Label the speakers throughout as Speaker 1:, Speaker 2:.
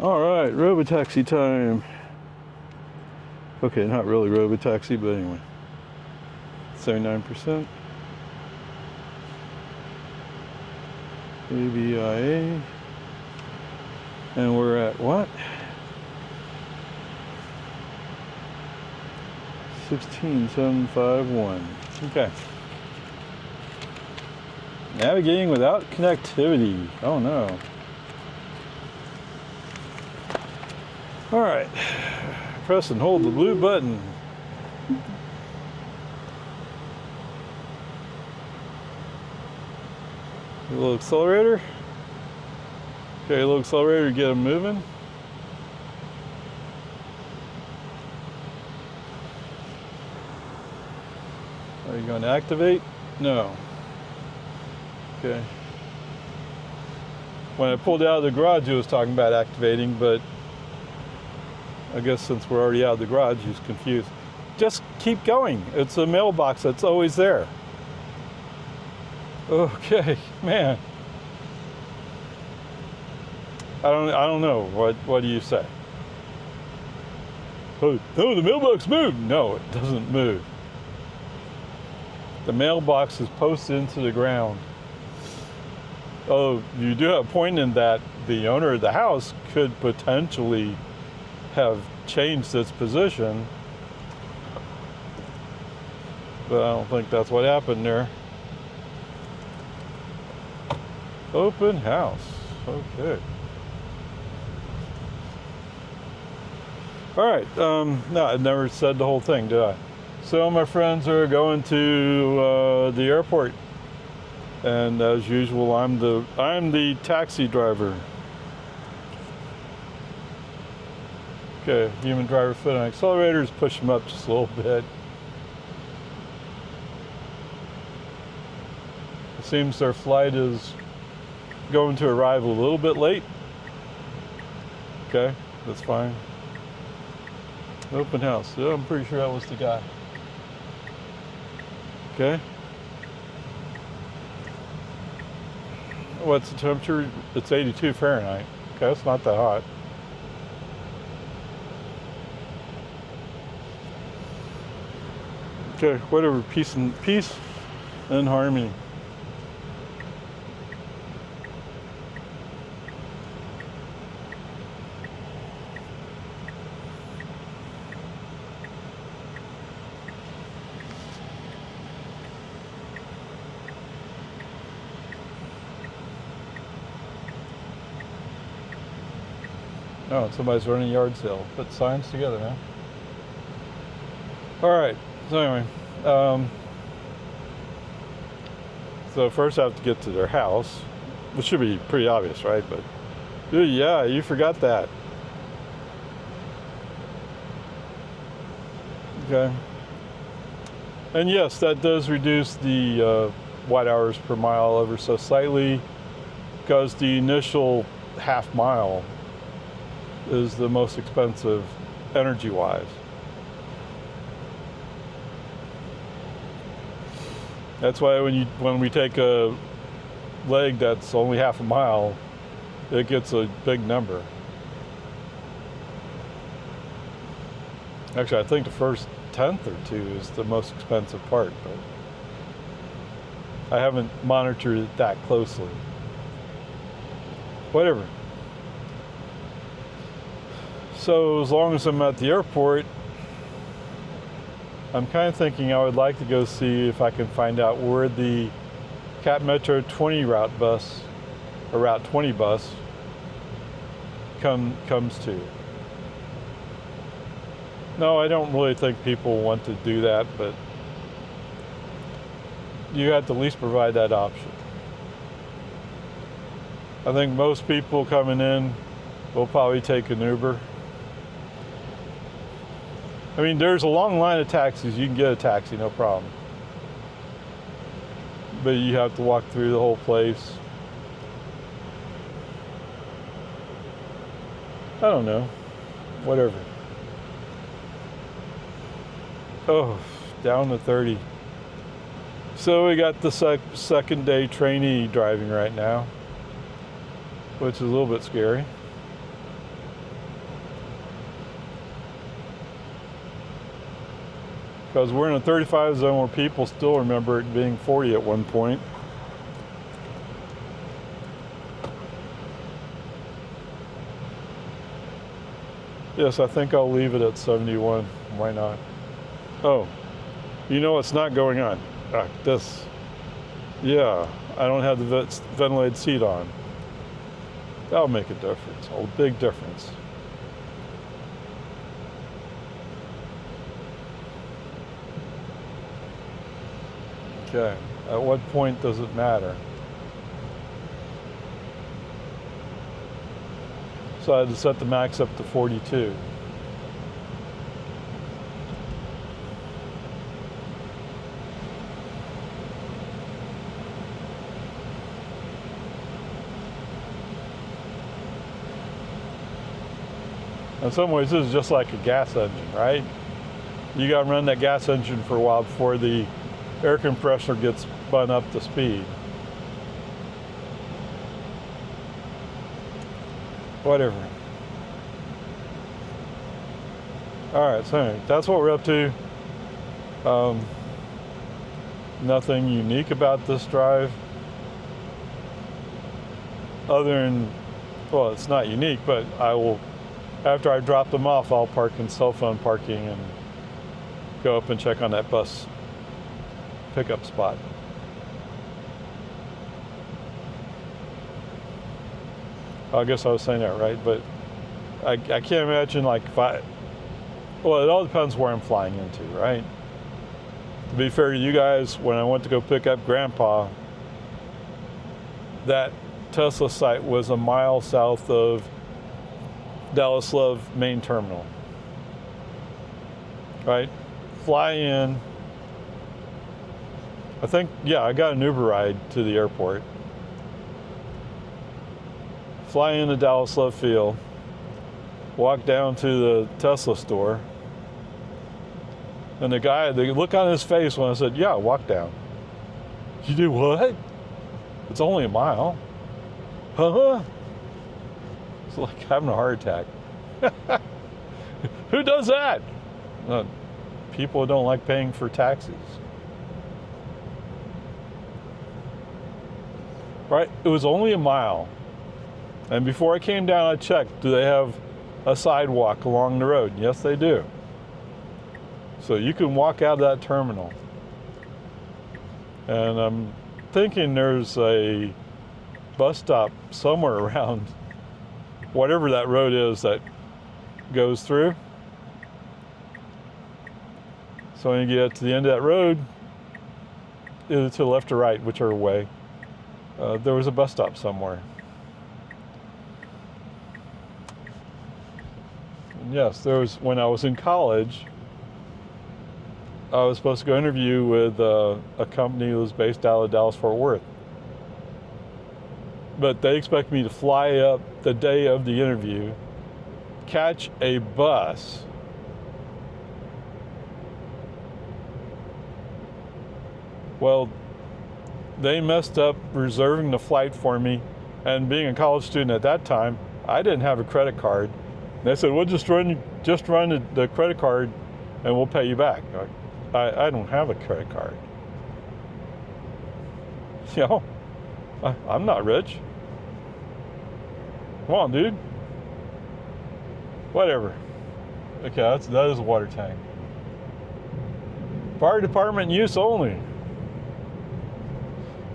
Speaker 1: All right, Robotaxi time. Okay, not really Robotaxi, but anyway. 79%. ABIA. And we're at what? 16751. Okay. Navigating without connectivity. Oh no. All right. Press and hold the blue button. A little accelerator. Okay, a little accelerator to get them moving. Are you going to activate? No. Okay. When I pulled out of the garage, it was talking about activating, but I guess since we're already out of the garage, he's confused. Just keep going. It's a mailbox that's always there. Okay, man. I don't know. What do you say? Oh, the mailbox moved. No, it doesn't move. The mailbox is posted into the ground. Oh, you do have a point in that the owner of the house could potentially have changed its position, but I don't think that's what happened there. Open house. Okay. All right. No, I never said the whole thing, did I? So my friends are going to the airport, and as usual, I'm the taxi driver. Okay, human driver foot on accelerators, push them up just a little bit. It seems their flight is going to arrive a little bit late. Okay, that's fine. Open house. Yeah, I'm pretty sure that was the guy. Okay. What's the temperature? It's 82 Fahrenheit. Okay, that's not that hot. Okay, whatever, peace and harmony. Oh, somebody's running a yard sale. Put signs together, man. All right. So anyway, so first I have to get to their house, which should be pretty obvious, right? But, dude, yeah, you forgot that. Okay. And yes, that does reduce the watt hours per mile ever so slightly, because the initial half mile is the most expensive energy-wise. That's why when we take a leg that's only half a mile, it gets a big number. Actually, I think the first tenth or two is the most expensive part, but I haven't monitored it that closely. Whatever. So as long as I'm at the airport, I'm kind of thinking I would like to go see if I can find out where the Cap Metro 20 route bus, or Route 20 bus, comes to. No, I don't really think people want to do that, but you have to at least provide that option. I think most people coming in will probably take an Uber. I mean, there's a long line of taxis. You can get a taxi, no problem. But you have to walk through the whole place. I don't know. Whatever. Oh, down to 30. So we got the second day trainee driving right now, which is a little bit scary. because we're in a 35 zone where people still remember it being 40 at one point. Yes, I think I'll leave it at 71. Why not? Oh, you know what's not going on? This. Yeah, I don't have the ventilated seat on. That'll make a difference, a big difference. Okay, at what point does it matter? So I had to set the max up to 42. In some ways, this is just like a gas engine, right? You got to run that gas engine for a while before the air compressor gets spun up to speed. Whatever. All right, so anyway, that's what we're up to. Nothing unique about this drive, other than, well, it's not unique, but I will, after I drop them off, I'll park in cell phone parking and go up and check on that bus pickup spot. I guess I was saying that right, but I can't imagine, like, if well, it all depends where I'm flying into, right? To be fair to you guys, when I went to go pick up Grandpa, that Tesla site was a mile south of Dallas Love main terminal, right? Fly in. I think, yeah, I got an Uber ride to the airport. Fly into Dallas Love Field, walk down to the Tesla store, and the look on his face when I said, yeah, walk down. You do what? It's only a mile. Huh? It's like having a heart attack. Who does that? People who don't like paying for taxis. Right? It was only a mile. And before I came down, I checked, do they have a sidewalk along the road? Yes, they do. So you can walk out of that terminal. And I'm thinking there's a bus stop somewhere around whatever that road is that goes through. So when you get to the end of that road, either to the left or right, whichever way, there was a bus stop somewhere. And yes, there was, when I was in college, I was supposed to go interview with a company that was based out of Dallas-Fort Worth. But they expect me to fly up the day of the interview, catch a bus, well, they messed up reserving the flight for me, and being a college student at that time, I didn't have a credit card. They said, "We'll just run the credit card, and we'll pay you back." I don't have a credit card. You know, I'm not rich. Come on, dude. Whatever. Okay, that is a water tank. Fire department use only.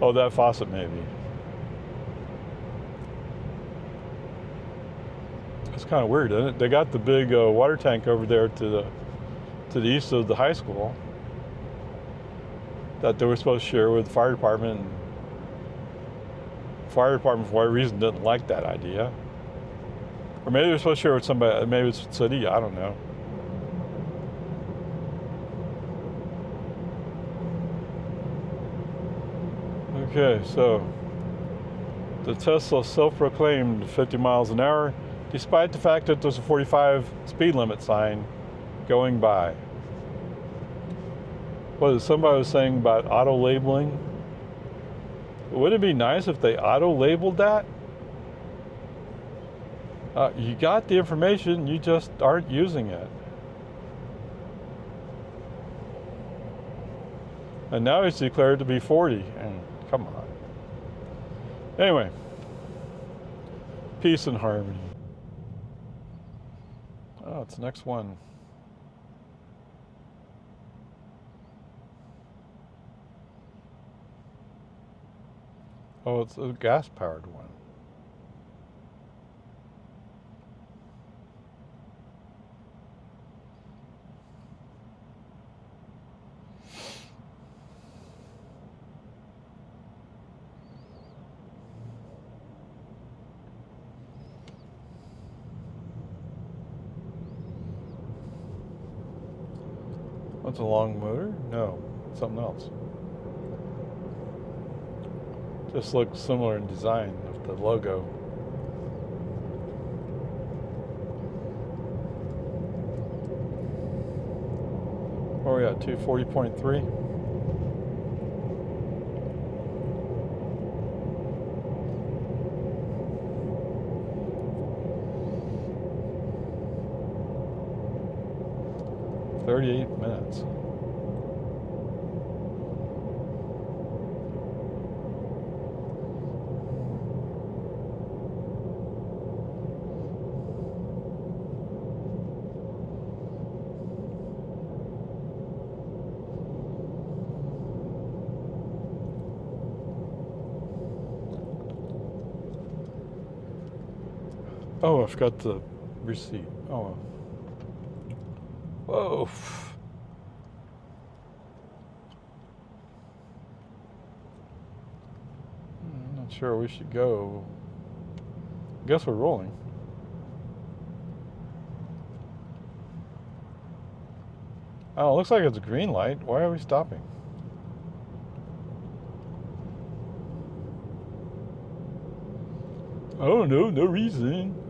Speaker 1: Oh, that faucet maybe. It's kind of weird, isn't it? They got the big water tank over there to the east of the high school that they were supposed to share with the fire department. And the fire department, for whatever reason, didn't like that idea. Or maybe they're supposed to share with somebody, maybe it's the city, I don't know. Okay, so the Tesla self-proclaimed 50 miles an hour, despite the fact that there's a 45 speed limit sign going by. What somebody was saying about auto-labeling? Wouldn't it be nice if they auto-labeled that? You got the information, you just aren't using it. And now he's declared to be 40. And come on. Anyway, peace and harmony. Oh, it's the next one. Oh, it's a gas-powered one. What's a long motor? No, something else. Just looks similar in design with the logo. Where are we at? 240.3? "38 minutes. Oh, I forgot the receipt. Oh. Whoa. I'm not sure we should go. I guess we're rolling. Oh, it looks like it's a green light. Why are we stopping? Oh, no reason.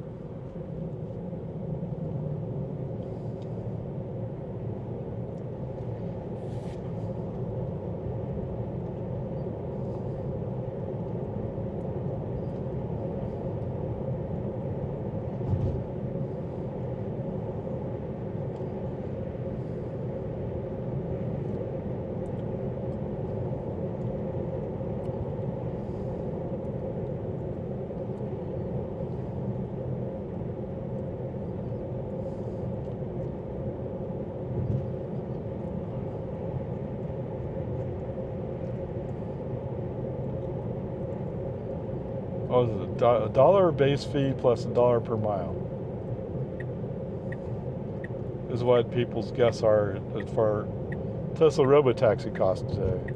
Speaker 1: Oh, is it a dollar base fee plus $1 per mile is what people's guess are as far Tesla Robotaxi costs today.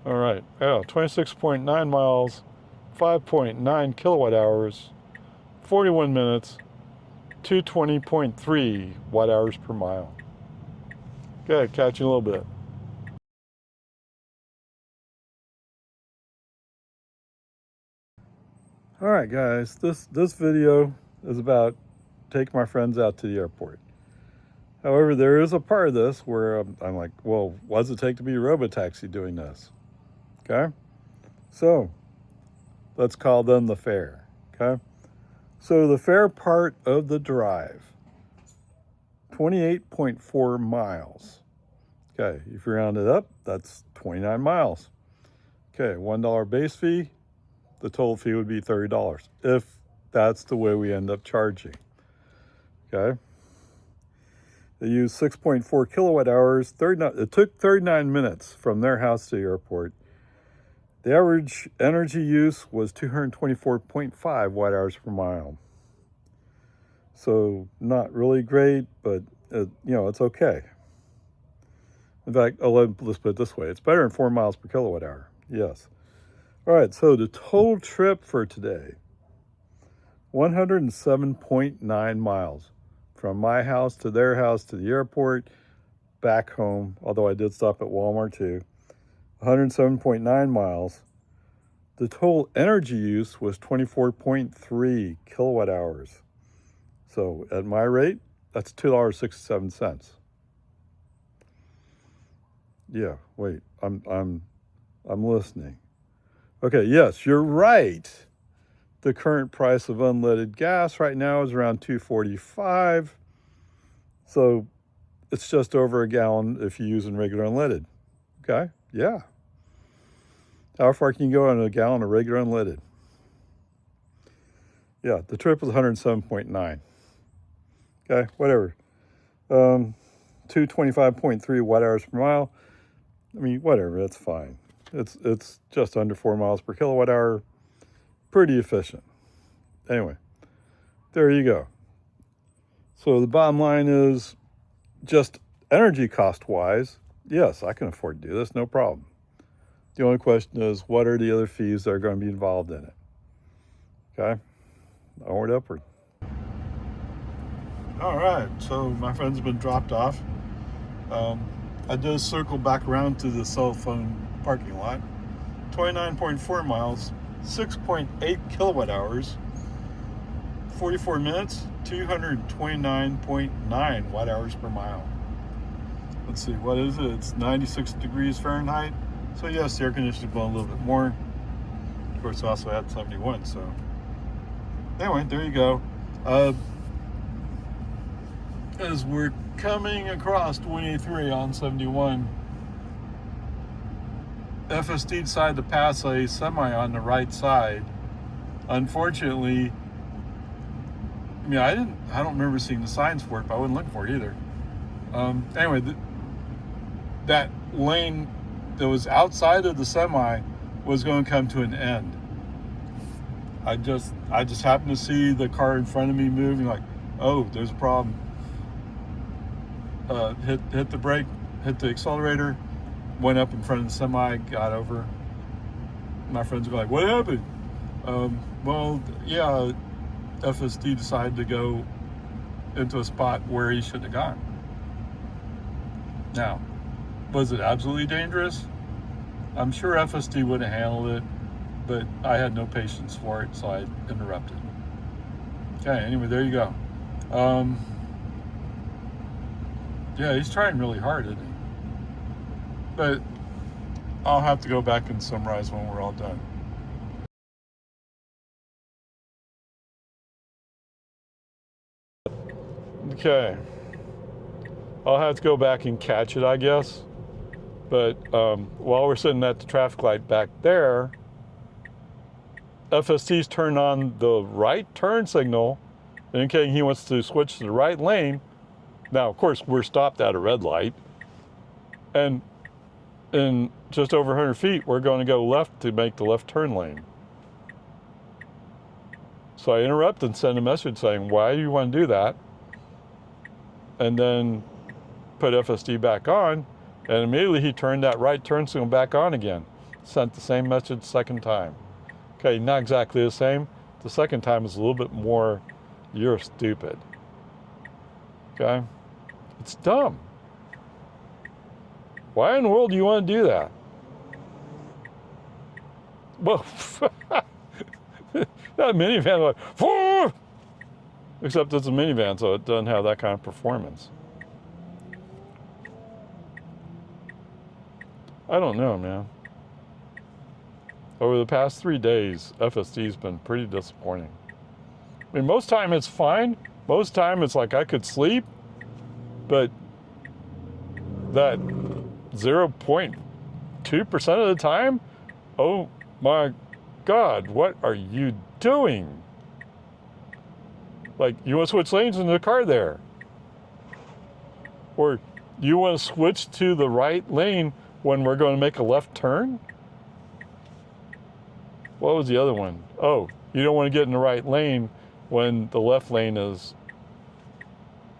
Speaker 1: All right, 26.9 miles, 5.9 kilowatt hours, 41 minutes, 220.3 watt hours per mile. Okay, catch you in a little bit. All right, guys, this video is about taking my friends out to the airport. However, there is a part of this where I'm like, well, what does it take to be a Robotaxi doing this? Okay, so let's call them the fare. Okay, so the fare part of the drive, 28.4 miles. Okay, if you round it up, that's 29 miles. Okay, $1 base fee, the total fee would be $30 if that's the way we end up charging. Okay, they use 6.4 kilowatt hours. It took 39 minutes from their house to the airport. The average energy use was 224.5 watt hours per mile. So not really great, but it's okay. In fact, let's put it this way. It's better than 4 miles per kilowatt hour. Yes. All right, so the total trip for today, 107.9 miles from my house to their house to the airport, back home, although I did stop at Walmart too. 107.9 miles. The total energy use was 24.3 kilowatt hours. So at my rate, that's $2.67. Yeah, wait, I'm listening. Okay, yes, you're right. The current price of unleaded gas right now is around $2.45. So it's just over a gallon if you're using regular unleaded. Okay, yeah. How far can you go on a gallon of regular unleaded? Yeah, the trip was 107.9. Okay, whatever. 225.3 watt hours per mile. I mean, whatever, that's fine. It's just under 4 miles per kilowatt hour. Pretty efficient. Anyway, there you go. So the bottom line is, just energy cost wise, yes, I can afford to do this, no problem. The only question is, what are the other fees that are going to be involved in it? Okay, onward, upward. All right, so my friend's been dropped off. I just circled back around to the cell phone parking lot. 29.4 miles, 6.8 kilowatt hours, 44 minutes, 229.9 watt hours per mile. Let's see, what is it? It's 96 degrees Fahrenheit. So yes, the air conditioning blowing a little bit more. Of course, I also had 71, so. Anyway, there you go. As we're coming across 23 on 71, FSD decided to pass a semi on the right side. Unfortunately, I mean, I don't remember seeing the signs for it, but I wasn't looking for it either. Anyway, that lane that was outside of the semi was going to come to an end. I just happened to see the car in front of me moving, like, oh, there's a problem. Hit the brake, hit the accelerator, went up in front of the semi, got over. My friends were like, what happened? Well, yeah, FSD decided to go into a spot where he shouldn't have gone. Now, was it absolutely dangerous? I'm sure FSD would have handled it, but I had no patience for it, so I interrupted. Okay, anyway, there you go. Yeah, he's trying really hard, isn't he? But I'll have to go back and summarize when we're all done. Okay. I'll have to go back and catch it, I guess. But while we're sitting at the traffic light back there, FSD's turned on the right turn signal, indicating he wants to switch to the right lane. Now, of course, we're stopped at a red light. And in just over 100 feet, we're going to go left to make the left turn lane. So I interrupt and send a message saying, why do you want to do that? And then put FSD back on, and immediately he turned that right turn signal back on again. Sent the same message second time. Okay, not exactly the same. The second time is a little bit more, you're stupid. Okay? It's dumb. Why in the world do you want to do that? Well, that minivan, like, Whoa! Except it's a minivan, so it doesn't have that kind of performance. I don't know, man. Over the past 3 days, FSD's been pretty disappointing. I mean, most time it's fine. Most time it's like I could sleep, but that 0.2% of the time, oh my God, what are you doing? Like, you want to switch lanes in the car there. Or you want to switch to the right lane when we're going to make a left turn? What was the other one? Oh, you don't want to get in the right lane when the left lane is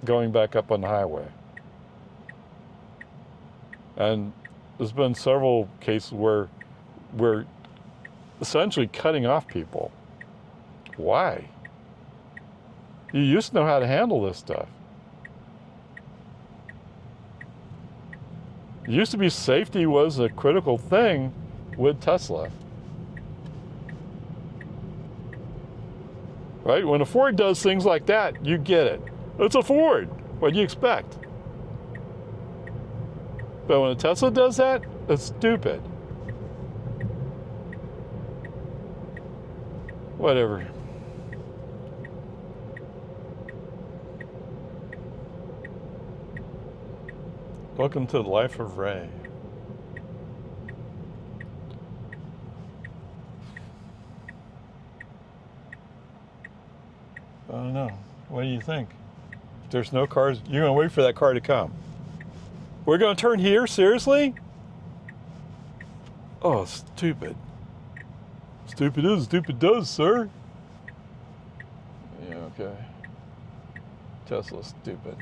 Speaker 1: going back up on the highway. And there's been several cases where we're essentially cutting off people. Why? You used to know how to handle this stuff. It used to be safety was a critical thing with Tesla. Right? When a Ford does things like that, you get it. It's a Ford. What do you expect? But when a Tesla does that, it's stupid. Whatever. Welcome to the life of Ray. I don't know. What do you think? If there's no cars, you're going to wait for that car to come. We're going to turn here? Seriously? Oh, stupid. Stupid is, stupid does, sir. Yeah, okay. Tesla's stupid.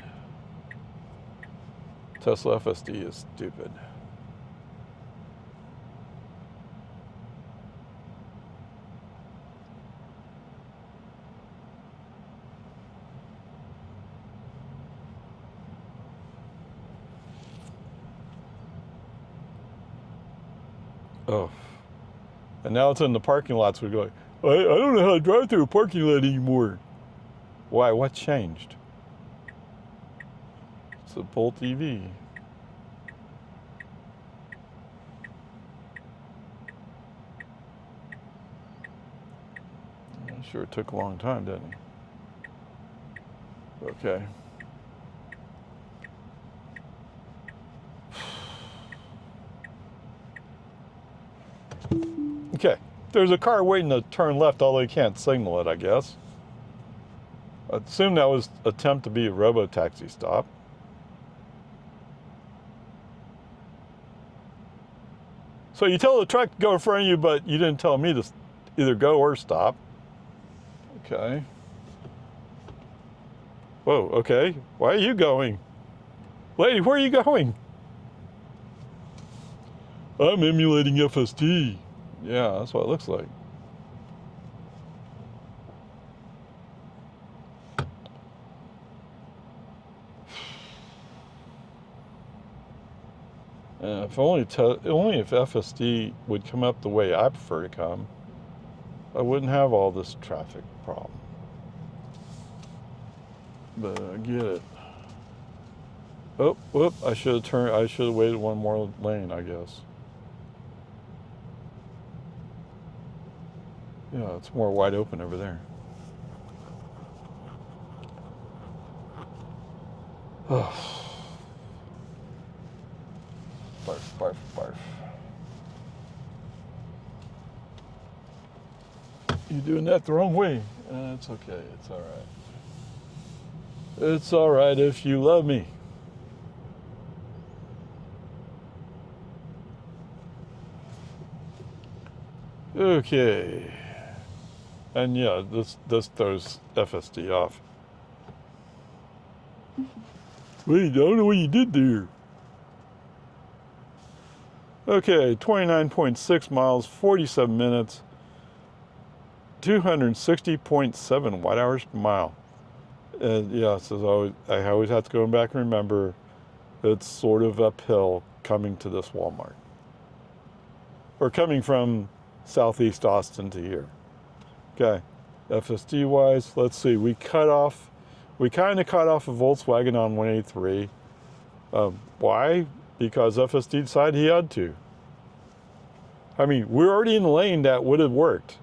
Speaker 1: Tesla FSD is stupid. Oh. And now it's in the parking lots. We go, I don't know how to drive through a parking lot anymore. Why? What changed? It's a Bolt EV. I'm sure it took a long time, didn't it? Okay. Okay. There's a car waiting to turn left, although you can't signal it, I guess. I assume that was an attempt to be a Robotaxi stop. So you tell the truck to go in front of you, but you didn't tell me to either go or stop. Okay. Whoa, okay. Why are you going? Lady, where are you going? I'm emulating FSD. Yeah, that's what it looks like. If only if FSD would come up the way I prefer to come, I wouldn't have all this traffic problem. But I get it. Oh, whoop! I should have turned. I should have waited one more lane, I guess. Yeah, it's more wide open over there. Oh. Barf, barf, barf. You're doing that the wrong way. It's okay. It's all right. It's all right if you love me. Okay. And yeah, this throws FSD off. Wait, I don't know what you did there. Okay, 29.6 miles, 47 minutes, 260.7 watt hours per mile. And yeah, so I always have to go back and remember it's sort of uphill coming to this Walmart. Or coming from Southeast Austin to here. Okay, FSD wise, let's see, we kind of cut off a Volkswagen on 183. Why? Because FSD decided he had to. I mean, we're already in the lane that would have worked.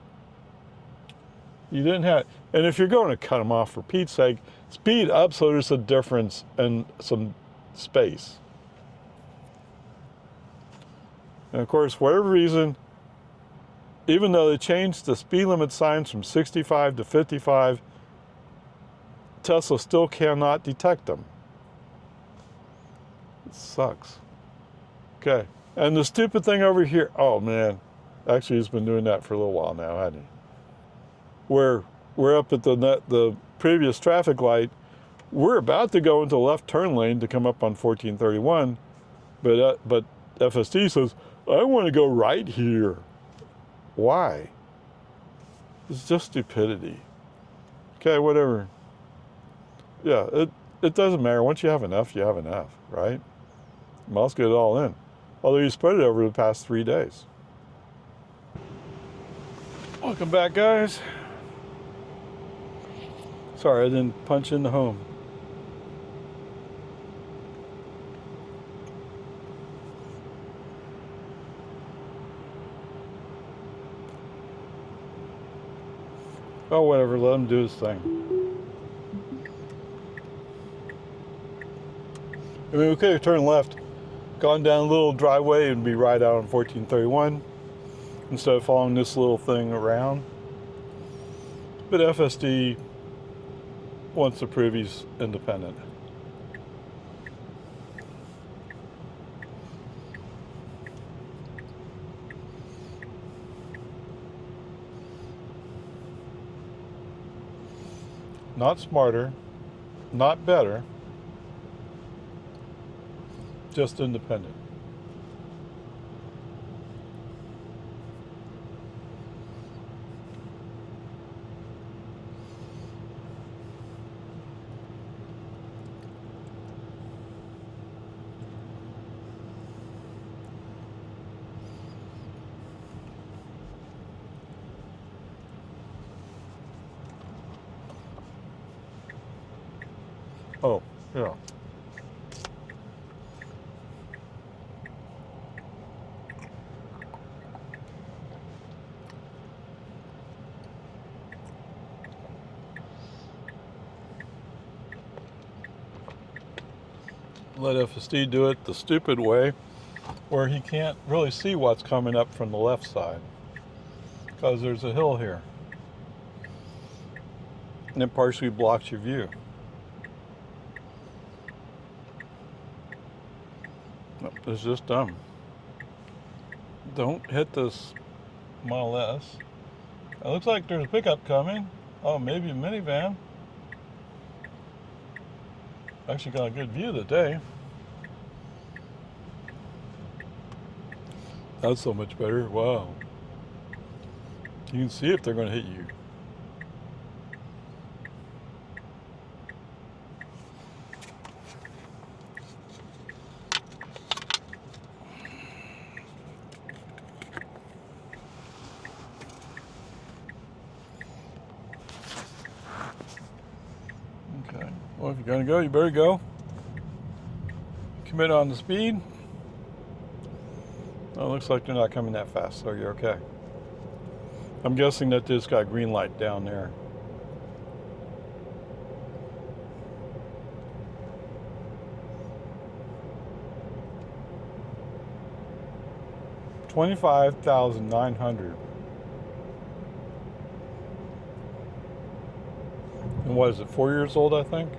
Speaker 1: You didn't have, and if you're going to cut them off for Pete's sake, speed up so there's a difference and some space. And of course, for whatever reason, even though they changed the speed limit signs from 65 to 55, Tesla still cannot detect them. It sucks. Okay, and the stupid thing over here, oh man, actually he's been doing that for a little while now, hasn't he? Where we're up at the previous traffic light, we're about to go into the left turn lane to come up on 1431, but FSD says, I want to go right here. Why? It's just stupidity. Okay, whatever. Yeah, it doesn't matter. Once you have enough, right? Well, let's get it all in. Although you spread it over the past 3 days. Welcome back, guys. Sorry, I didn't punch in the home. Oh, whatever, let him do his thing. I mean, we could have turned left, gone down a little driveway and be right out on 1431 instead of following this little thing around. But FSD wants to prove he's independent. Not smarter, not better, just independent. Oh, yeah. Let FSD do it the stupid way, where he can't really see what's coming up from the left side, because there's a hill here. And it partially blocks your view. It's just dumb. Don't hit this Model S. It looks like there's a pickup coming. Oh, maybe a minivan. Actually got a good view today. That's so much better. Wow. You can see if they're going to hit you. Okay. Well, if you're going to go, you better go. Commit on the speed. Well, it looks like they're not coming that fast, so you're okay. I'm guessing that this got green light down there. $25,900. And what is it, 4 years old, I think?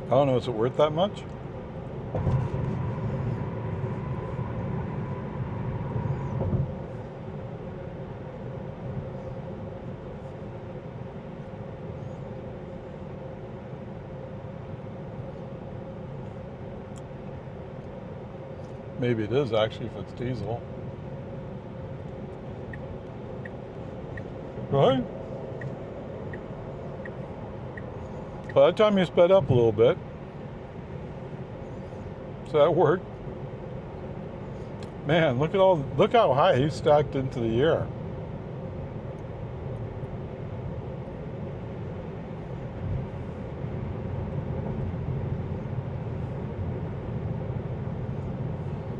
Speaker 1: I don't know, is it worth that much? Maybe it is actually if it's diesel. Right? By the time you sped up a little bit, so that worked. Man, look how high he stacked into the air.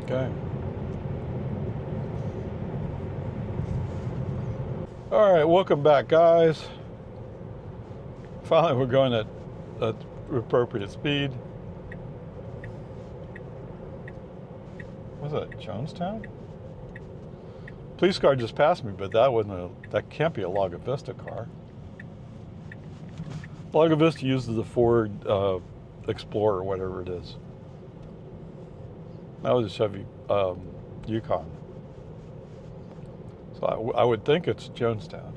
Speaker 1: Okay. All right, welcome back, guys. Finally, we're going at appropriate speed. Was that Jonestown? Police car just passed me, but that can't be a Lago Vista car. Lago Vista uses the Ford Explorer, whatever it is. That was a Chevy Yukon. So I would think it's Jonestown.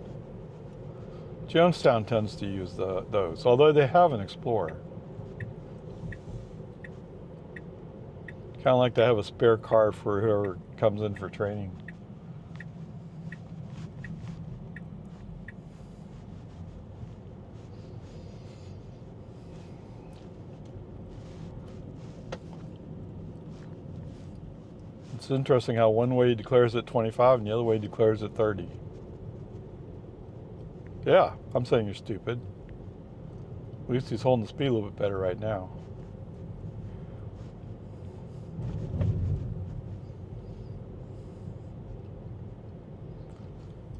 Speaker 1: Jonestown tends to use those, although they have an Explorer. Kind of like they have a spare car for whoever comes in for training. It's interesting how one way he declares it 25 and the other way he declares it 30. Yeah, I'm saying you're stupid. At least he's holding the speed a little bit better right now.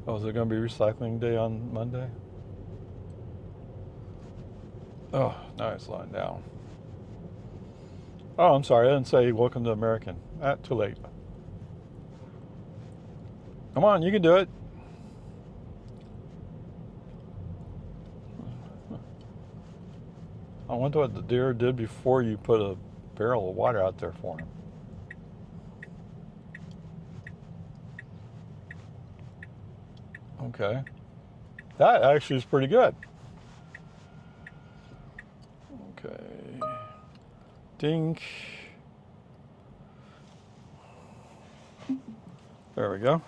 Speaker 1: Oh, is it going to be recycling day on Monday? Oh, now it's slowing down. Oh, I'm sorry. I didn't say welcome to American. Too late. Come on, you can do it. I wonder what the deer did before you put a barrel of water out there for him. Okay. That actually is pretty good. Okay. Dink. There we go.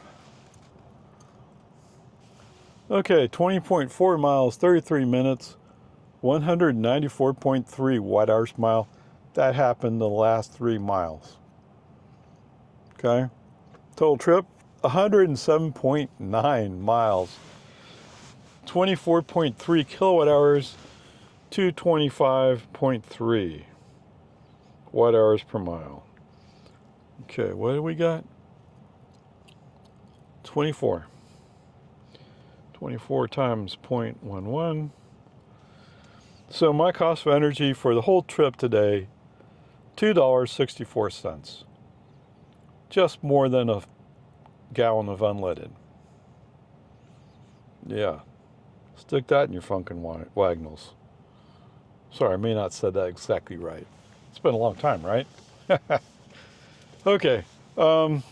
Speaker 1: Okay, 20.4 miles, 33 minutes, 194.3 watt-hours per mile. That happened the last 3 miles. Okay. Total trip, 107.9 miles, 24.3 kilowatt hours, 225.3 watt-hours per mile. Okay, what do we got? 24. 24 times 0.11. So my cost of energy for the whole trip today, $2.64. Just more than a gallon of unleaded. Yeah. Stick that in your Funkin' Wagnalls. Sorry, I may not have said that exactly right. It's been a long time, right? Okay. So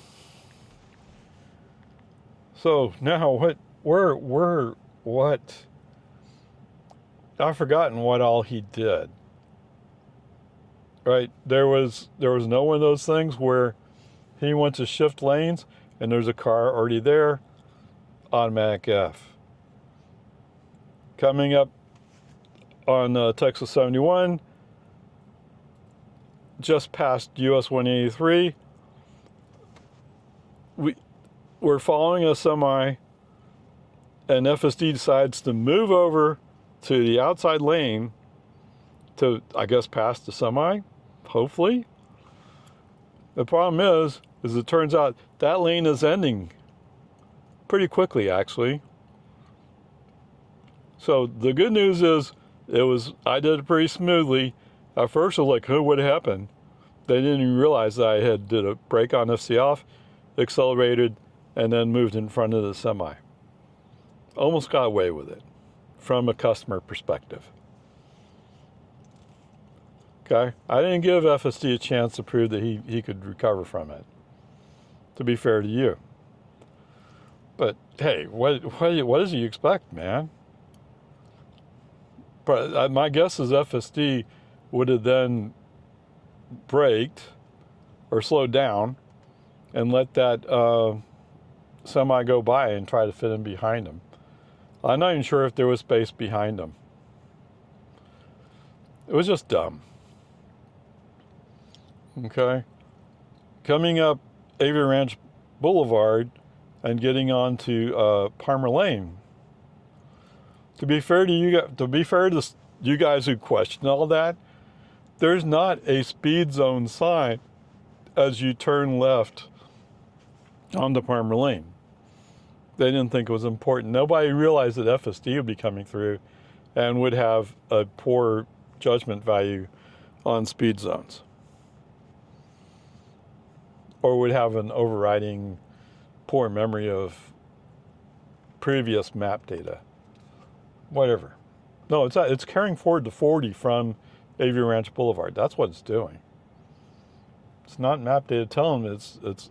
Speaker 1: now what? I've forgotten what all he did. Right? There was no one of those things where he went to shift lanes and there's a car already there. Automatic F. Coming up on Texas 71, just past US 183, we're following a semi, and FSD decides to move over to the outside lane to, I guess, pass the semi, hopefully. The problem is it turns out that lane is ending pretty quickly, actually. So the good news is I did it pretty smoothly. At first I was like, oh, what happened? They didn't even realize that I had did a brake on FC off, accelerated, and then moved in front of the semi. Almost got away with it from a customer perspective. Okay, I didn't give FSD a chance to prove that he could recover from it, to be fair to you. But hey, what does he expect, man? But my guess is FSD would have then braked or slowed down and let that semi go by and try to fit in behind him. I'm not even sure if there was space behind him. It was just dumb. Okay. Coming up Aviary Ranch Boulevard and getting onto Palmer Lane. To be fair to you guys who question all that, there's not a speed zone sign as you turn left onto Palmer Lane. They didn't think it was important. Nobody realized that FSD would be coming through and would have a poor judgment value on speed zones. Or would have an overriding poor memory of previous map data. Whatever. No, it's carrying forward to 40 from Aviary Ranch Boulevard. That's what it's doing. It's not map data telling him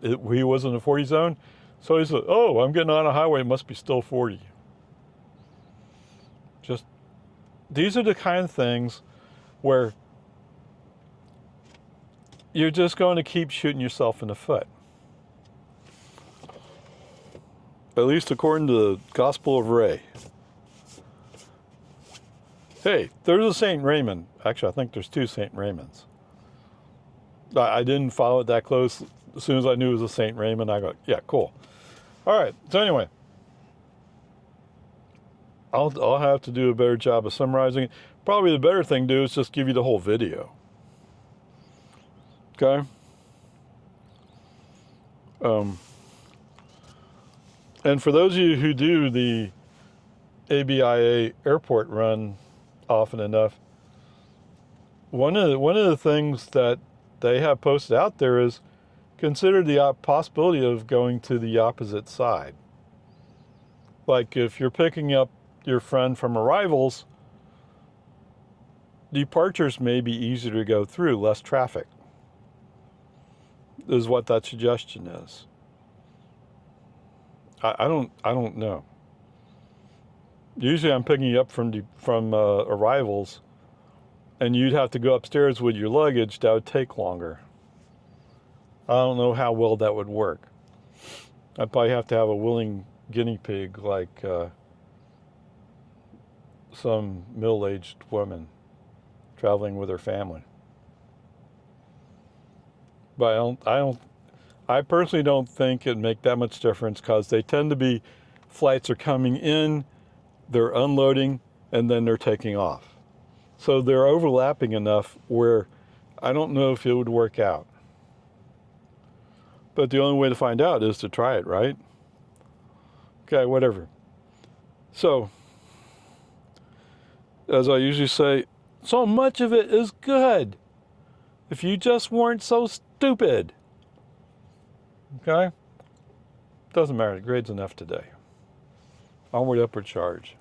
Speaker 1: he was in a 40 zone. So he said, oh, I'm getting on a highway, it must be still 40. Just, these are the kind of things where you're just going to keep shooting yourself in the foot. At least according to the Gospel of Ray. Hey, there's a St. Raymond. Actually, I think there's 2 St. Raymonds. I didn't follow it that close as soon as I knew it was a St. Raymond, I go, yeah, cool. All right. So anyway, I'll have to do a better job of summarizing it. Probably the better thing to do is just give you the whole video. Okay. And for those of you who do the ABIA airport run often enough, one of the things that they have posted out there is consider the possibility of going to the opposite side. Like if you're picking up your friend from arrivals, departures may be easier to go through, less traffic, is what that suggestion is. I don't know. Usually I'm picking you up from arrivals, and you'd have to go upstairs with your luggage. That would take longer. I don't know how well that would work. I'd probably have to have a willing guinea pig, like some middle-aged woman traveling with her family. But I personally don't think it'd make that much difference, because they tend to be flights are coming in, they're unloading, and then they're taking off. So they're overlapping enough where I don't know if it would work out. But the only way to find out is to try it, right? Okay, whatever. So, as I usually say, so much of it is good. If you just weren't so stupid. Okay? Doesn't matter. The grade's enough today. Onward, upward charge.